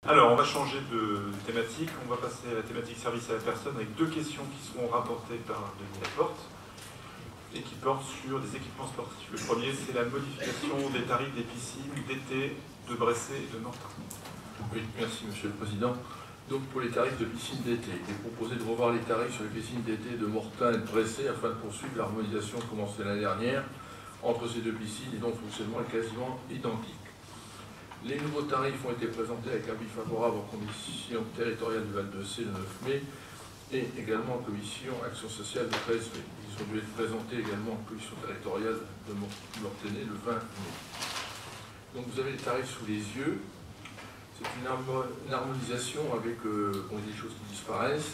Alors, on va changer de thématique. On va passer à la thématique service à la personne avec deux questions qui seront rapportées par Denis Laporte et qui portent sur des équipements sportifs. Le premier, c'est la modification des tarifs des piscines d'été de Bressé et de Mortain. Oui, merci Monsieur le Président. Donc pour les tarifs de piscine d'été, il est proposé de revoir les tarifs sur les piscines d'été de Mortain et de Bressé afin de poursuivre l'harmonisation commencée l'année dernière entre ces deux piscines et dont le fonctionnement est quasiment identique. Les nouveaux tarifs ont été présentés avec avis favorable en commission territoriale du Val-de-Sée le 9 mai et également en commission action sociale le 13 mai. Ils ont dû être présentés également en commission territoriale de Mortenay le 20 mai. Donc vous avez les tarifs sous les yeux. C'est une harmonisation avec des choses qui disparaissent.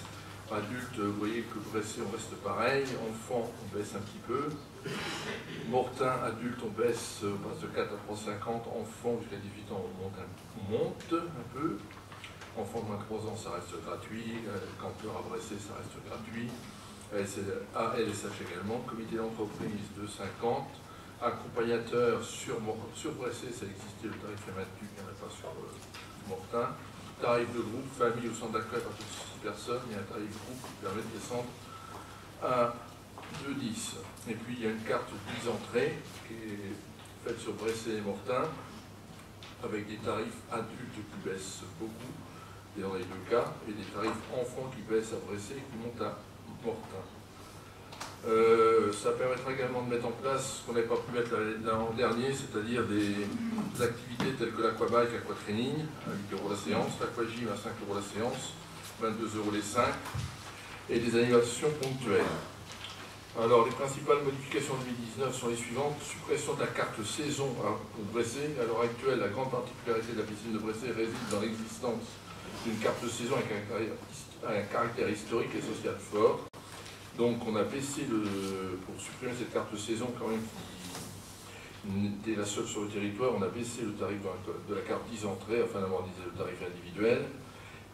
Adultes, vous voyez que Bressé, on reste pareil. Enfants, on baisse un petit peu. Mortain, adulte, on baisse, on passe de 4 à 3,50. Enfants, jusqu'à 18 ans, on monte un peu. Enfants de moins de 3 ans, ça reste gratuit. Campeur à Bressé, ça reste gratuit. ALSH également. Comité d'entreprise de 50. Accompagnateur sur Bressé, ça existait, le tarif est maintenu, il n'y en a pas sur Mortain. Tarif de groupe, famille au centre d'accueil à partir de 6 personnes, il y a un tarif de groupe qui permet de descendre à 2,10. Et puis il y a une carte 10 entrées qui est faite sur Bressé et Mortain, avec des tarifs adultes qui baissent beaucoup, dans les deux cas, et des tarifs enfants qui baissent à Bressé et qui montent à Mortain. Ça permettra également de mettre en place ce qu'on n'avait pas pu mettre l'an dernier, c'est-à-dire des activités telles que l'aquabike, l'aquatraining, à 8 € la séance, l'aquagym à 5 € la séance, 22 € les 5, et des animations ponctuelles. Alors, les principales modifications 2019 sont les suivantes. Suppression de la carte saison pour Bressé. À l'heure actuelle, la grande particularité de la piscine de Bressé réside dans l'existence d'une carte saison avec un caractère historique et social fort. Donc on a baissé, pour supprimer cette carte saison quand même qui était la seule sur le territoire, on a baissé le tarif de la carte 10 entrées afin d'harmoniser le tarif individuel.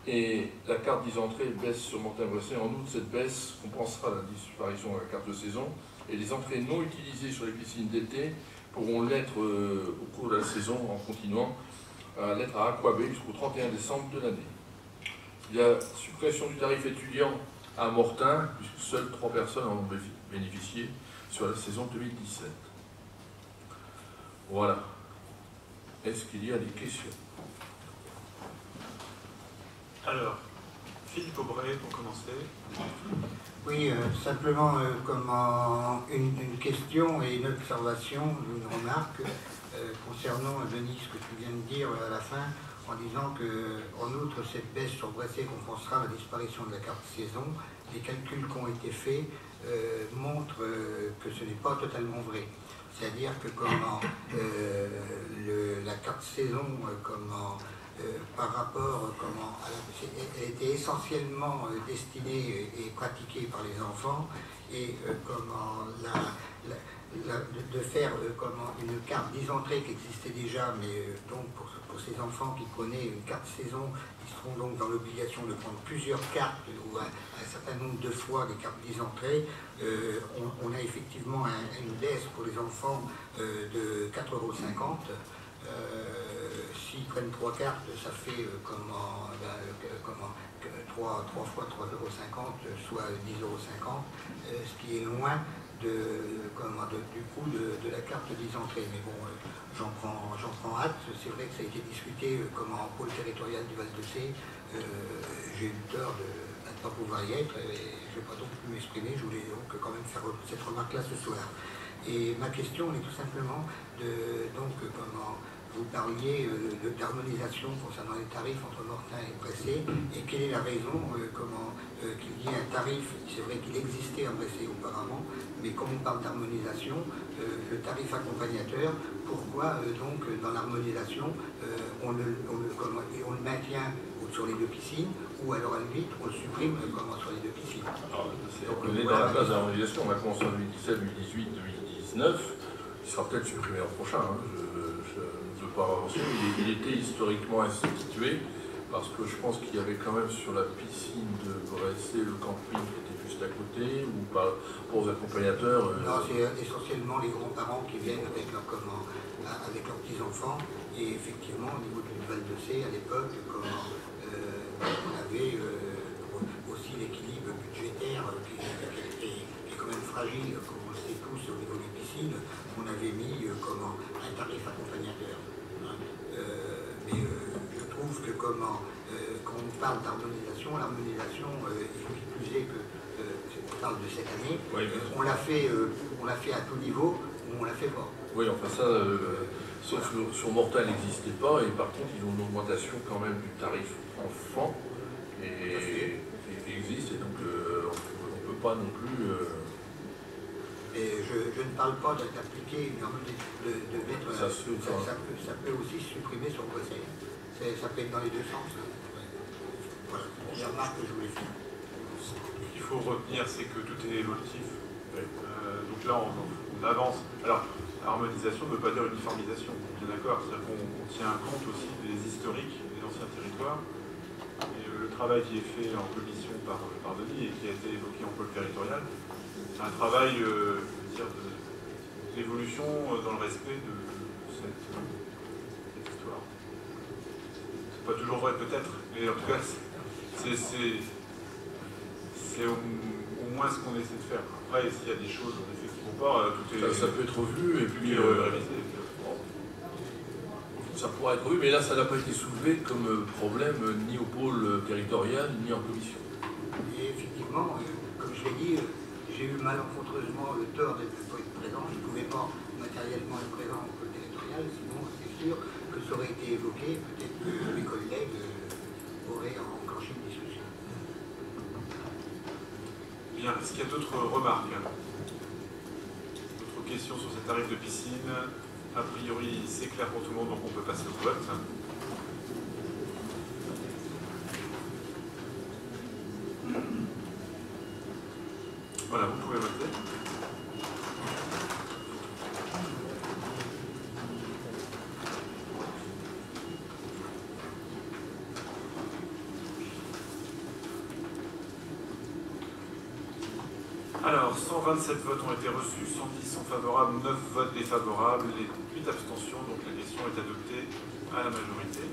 Et la carte 10 entrées baisse sur Mortain-Bressé. En outre, cette baisse compensera la disparition de la carte de saison. Et les entrées non utilisées sur les piscines d'été pourront l'être au cours de la saison en continuant à l'être à Aquabay jusqu'au 31 décembre de l'année. Il y a suppression du tarif étudiant à Mortain, puisque seules 3 personnes en ont bénéficié sur la saison 2017. Voilà. Est-ce qu'il y a des questions? Alors, Philippe Aubray, pour commencer. Oui, simplement une question et une observation, une remarque concernant, Denis, ce que tu viens de dire à la fin, en disant qu'en outre, cette baisse sur Bressé compensera la disparition de la carte saison. Les calculs qui ont été faits montrent que ce n'est pas totalement vrai. C'est-à-dire que la carte saison, par rapport, elle était essentiellement destinée et pratiquée par les enfants, et de faire une carte 10 entrées qui existait déjà, mais donc pour ces enfants qui prenaient une carte saison, ils seront donc dans l'obligation de prendre plusieurs cartes ou un certain nombre de fois des cartes 10 entrées. On a effectivement une baisse pour les enfants de 4,50 €. S'ils prennent 3 cartes, ça fait 3 fois 3,50 €, soit 10,50 €, ce qui est loin du coût de la carte 10 entrées. Mais bon, j'en prends acte. C'est vrai que ça a été discuté en pôle territorial du Val-de-Sée. J'ai eu tort de ne pas pouvoir y être et je n'ai pas donc pu m'exprimer. Je voulais donc quand même faire cette remarque-là ce soir. Et ma question est tout simplement vous parliez d'harmonisation concernant les tarifs entre Mortain et Bressé, et quelle est la raison qu'il y ait un tarif, c'est vrai qu'il existait à Bressé auparavant, mais comme on parle d'harmonisation, le tarif accompagnateur, pourquoi donc dans l'harmonisation on le maintient sur les 2 piscines, ou alors à la limite on le supprime sur les 2 piscines. Donc on est dans la phase d'harmonisation, on a commencé en 2017, 2018, 2019, il sera peut-être supprimé l'an prochain. Je ne veux pas avancer, mais il était historiquement institué, parce que je pense qu'il y avait quand même sur la piscine de Bressé le camping qui était juste à côté, ou pas pour les accompagnateurs. Non, c'est essentiellement les grands-parents qui viennent avec avec leurs petits-enfants. Et effectivement, au niveau du Val-de-Cé, à l'époque, on avait aussi l'équilibre budgétaire qui est quand même fragile, comme on le sait tous au niveau des piscines. On avait mis un tarif accompagnateur. Mais je trouve que quand on parle d'harmonisation, l'harmonisation, il plus est que on parle de cette année, oui, on l'a fait à tout niveau, ou on l'a fait pas. Oui, enfin ça, sur Mortain, elle n'existait pas, et par contre, ils ont une augmentation quand même du tarif enfant, et existe, et donc on ne peut pas non plus... Et je ne parle pas d'appliquer de mettre... Ça peut aussi supprimer sur Bruxelles. Ça peut être dans les deux sens. Voilà, c'est la remarque que je voulais faire. Ce qu'il faut retenir, c'est que tout est évolutif. Donc là, on avance. Alors, harmonisation ne veut pas dire uniformisation, bien d'accord. C'est-à-dire qu'on tient compte aussi des historiques des anciens territoires. Et le travail qui est fait en commission par Denis et qui a été évoqué en pôle territorial, c'est un travail d'évolution dans le respect de cette histoire. C'est pas toujours vrai peut-être, mais en tout cas, c'est au moins ce qu'on essaie de faire. Après, s'il y a des choses en effet qui ne vont pas, tout est... Ça peut être revu, et puis... révisé. Ça pourrait être revu, mais là, ça n'a pas été soulevé comme problème ni au pôle territorial, ni en commission. Et effectivement, comme je l'ai dit, j'ai eu malencontreusement le tort de ne pas être présent. Je ne pouvais pas matériellement être présent au pôle territorial, sinon c'est sûr que ça aurait été évoqué. Peut-être que mes collègues auraient enclenché une discussion. Bien, est-ce qu'il y a d'autres remarques? D'autres questions sur ces tarifs de piscine? A priori, c'est clair pour tout le monde, donc on peut passer au vote. Voilà, vous pouvez voter. Alors, 127 votes ont été reçus, 110 sont favorables, 9 votes défavorables et 8 abstentions, donc la question est adoptée à la majorité.